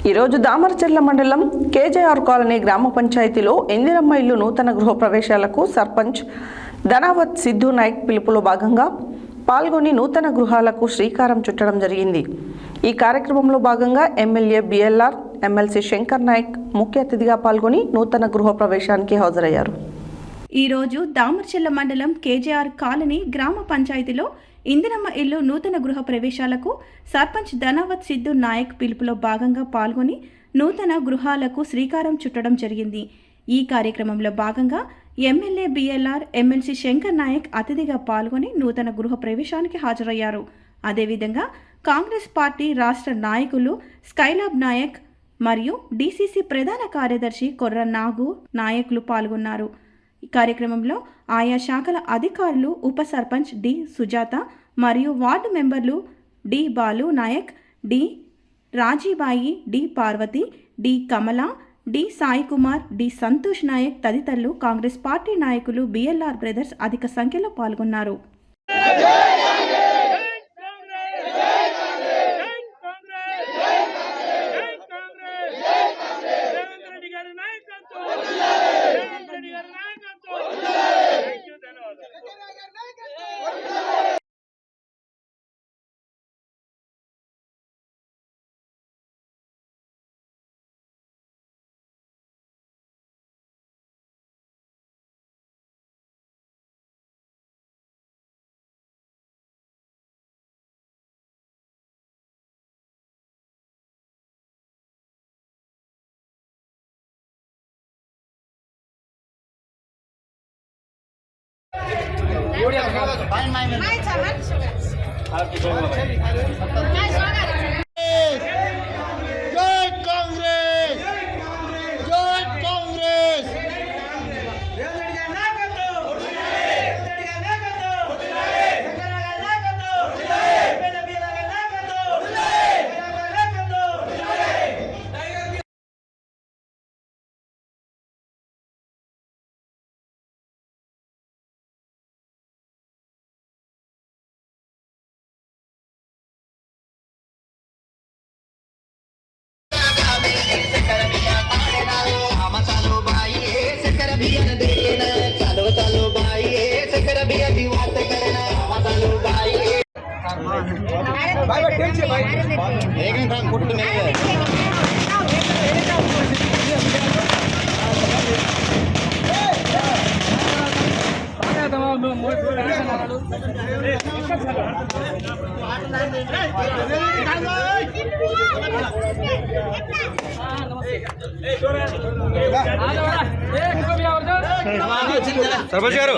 ఈరోజు దామరచెర్ల మండలం KJR colony గ్రామ పంచాయతీలో ఇందిరమ్మ ఇల్లు నూతన గృహ ప్రవేశాలకు సర్పంచ్ ధనావత్ సిద్ధు నాయక్ పిలుపులో భాగంగా పాల్గొని నూతన గృహాలకు శ్రీకారం చుట్టడం జరిగింది. ఈ కార్యక్రమంలో భాగంగా MLA BLR, MLC Shankar Naik ముఖ్య అతిథిగా పాల్గొని నూతన గృహ ప్రవేశానికి హాజరయ్యారు. ఈరోజు దామరచెర్ల మండలం కేజేఆర్ కాలనీ గ్రామ పంచాయతీలో ఇందిరమ్మ ఇల్లు నూతన గృహ ప్రవేశాలకు సర్పంచ్ ధనావత్ సిద్ధు నాయక్ పిలుపులో భాగంగా పాల్గొని నూతన గృహాలకు శ్రీకారం చుట్టడం జరిగింది. ఈ కార్యక్రమంలో భాగంగా MLA BLR, MLC Shankar Naik అతిథిగా పాల్గొని నూతన గృహ ప్రవేశానికి హాజరయ్యారు. అదేవిధంగా కాంగ్రెస్ పార్టీ రాష్ట్ర నాయకులు స్కైలాబ్ నాయక్ మరియు డిసిసి ప్రధాన కార్యదర్శి కొర్ర నాగు నాయకులు పాల్గొన్నారు. ఈ కార్యక్రమంలో ఆయా శాఖల అధికారులు, ఉప సర్పంచ్ డి సుజాత మరియు వార్డు మెంబర్లు D Balu Nayak, D Rajibai, D Parvathi, D Kamala, D Sai Kumar, D Santosh Nayak తదితరులు కాంగ్రెస్ పార్టీ నాయకులు, బిఎల్ఆర్ బ్రదర్స్ అధిక సంఖ్యలో పాల్గొన్నారు. సర్పంచ్ గారు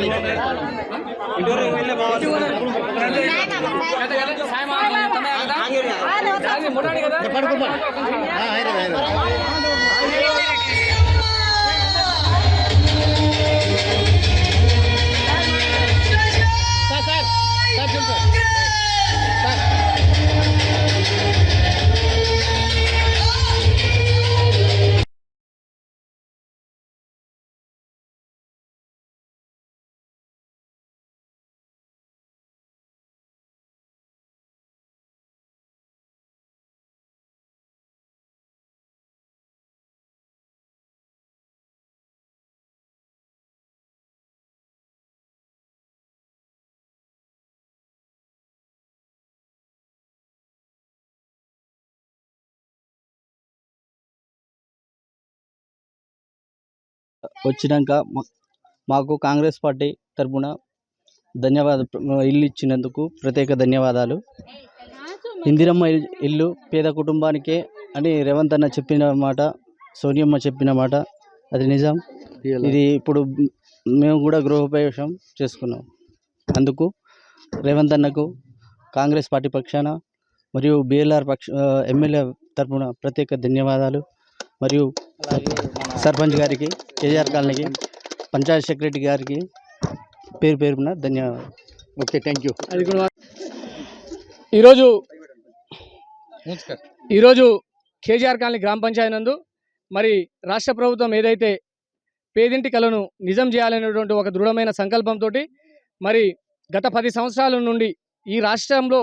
వచ్చినాక మాకు కాంగ్రెస్ పార్టీ తరఫున ఇల్లు ఇచ్చినందుకు ప్రత్యేక ధన్యవాదాలు. ఇందిరమ్మ ఇల్లు పేద కుటుంబానికే అని రేవంత్ అన్న చెప్పిన మాట, సోనియమ్మ చెప్పిన మాట అది నిజం. ఇది ఇప్పుడు మేము కూడా గృహప్రవేశం చేసుకున్నాం. అందుకు రేవంత్ అన్నకు కాంగ్రెస్ పార్టీ పక్షాన మరియు బిఎల్ఆర్ ఎమ్మెల్యే తరఫున ప్రత్యేక ధన్యవాదాలు. మరియు సర్పంచ్ గారికి, కేజీఆర్ కాలనీకి, పంచాయత్ సెక్రటరీ గారికి పేరు పేరున ధన్యవాదాలు. Okay, thank you. ఈరోజు కేజీఆర్ కాలనీ గ్రామ పంచాయతీ నందు మరి రాష్ట్ర ప్రభుత్వం ఏదైతే పేదింటి కలను నిజం చేయాలనేటువంటి ఒక దృఢమైన సంకల్పంతో మరి గత 10 సంవత్సరాల నుండి ఈ రాష్ట్రంలో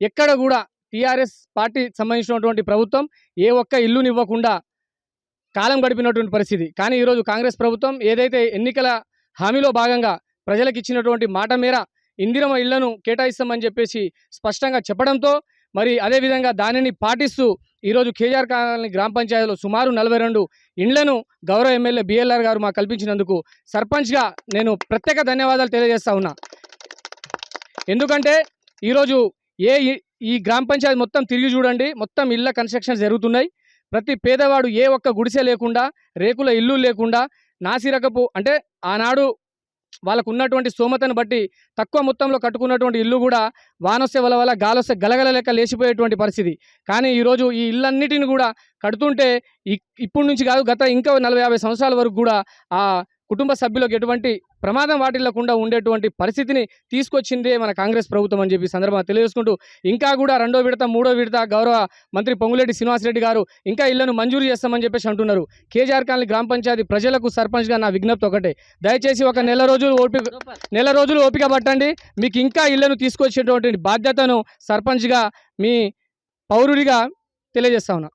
ఎక్కడ కూడా టీఆర్ఎస్ పార్టీ సంబంధించినటువంటి ప్రభుత్వం ఏ ఒక్క ఇల్లుని ఇవ్వకుండా కాలం గడిపినటువంటి పరిస్థితి. కానీ ఈరోజు కాంగ్రెస్ ప్రభుత్వం ఏదైతే ఎన్నికల హామీలో భాగంగా ప్రజలకు ఇచ్చినటువంటి మాట మేర ఇందిరమ్మ ఇళ్లను కేటాయిస్తామని చెప్పేసి స్పష్టంగా చెప్పడంతో మరి అదేవిధంగా దానిని పాటిస్తూ ఈరోజు కేజీఆర్ కాలనీ గ్రామ పంచాయతీలో సుమారు 42 ఇండ్లను గౌరవ ఎమ్మెల్యే బిఎల్ఆర్ గారు మాకు కల్పించినందుకు సర్పంచ్గా నేను ప్రత్యేక ధన్యవాదాలు తెలియజేస్తా ఉన్నా. ఎందుకంటే ఈరోజు ఈ గ్రామ పంచాయతీ మొత్తం తిరిగి చూడండి, మొత్తం ఇళ్ళ కన్స్ట్రక్షన్ జరుగుతున్నాయి. ప్రతి పేదవాడు ఏ ఒక్క గుడిసె లేకుండా, రేకుల ఇల్లు లేకుండా, నాసిరకపు అంటే ఆనాడు వాళ్ళకు ఉన్నటువంటి స్తోమతను బట్టి తక్కువ మొత్తంలో కట్టుకున్నటువంటి ఇల్లు కూడా వానొస్తే వల్ల గాలొస్తే గలగల లెక్క లేచిపోయేటువంటి పరిస్థితి. కానీ ఈరోజు ఈ ఇళ్ళన్నిటిని కూడా కడుతుంటే ఇప్పటి నుంచి కాదు, గత ఇంకా 40-50 సంవత్సరాల వరకు కూడా ఆ కుటుంబ సభ్యులకు ఎటువంటి ప్రమాదం వాటిల్లకుండా ఉండేటువంటి పరిస్థితిని తీసుకొచ్చిందే మన కాంగ్రెస్ ప్రభుత్వం అని చెప్పి సందర్భంగా తెలియజేసుకుంటూ, ఇంకా కూడా 2వ విడత 3వ విడత గౌరవ మంత్రి పొంగులేటి శ్రీనివాసరెడ్డి గారు ఇంకా ఇళ్లను మంజూరు చేస్తామని చెప్పేసి అంటున్నారు. కేజీఆర్ కాలనీ గ్రామ పంచాయతీ ప్రజలకు సర్పంచ్గా నా విజ్ఞప్తి ఒకటే, దయచేసి ఒక నెల రోజులు ఓపిక పట్టండి. మీకు ఇంకా ఇళ్లను తీసుకొచ్చేటువంటి బాధ్యతను సర్పంచ్గా మీ పౌరుడిగా తెలియజేస్తా ఉన్నా.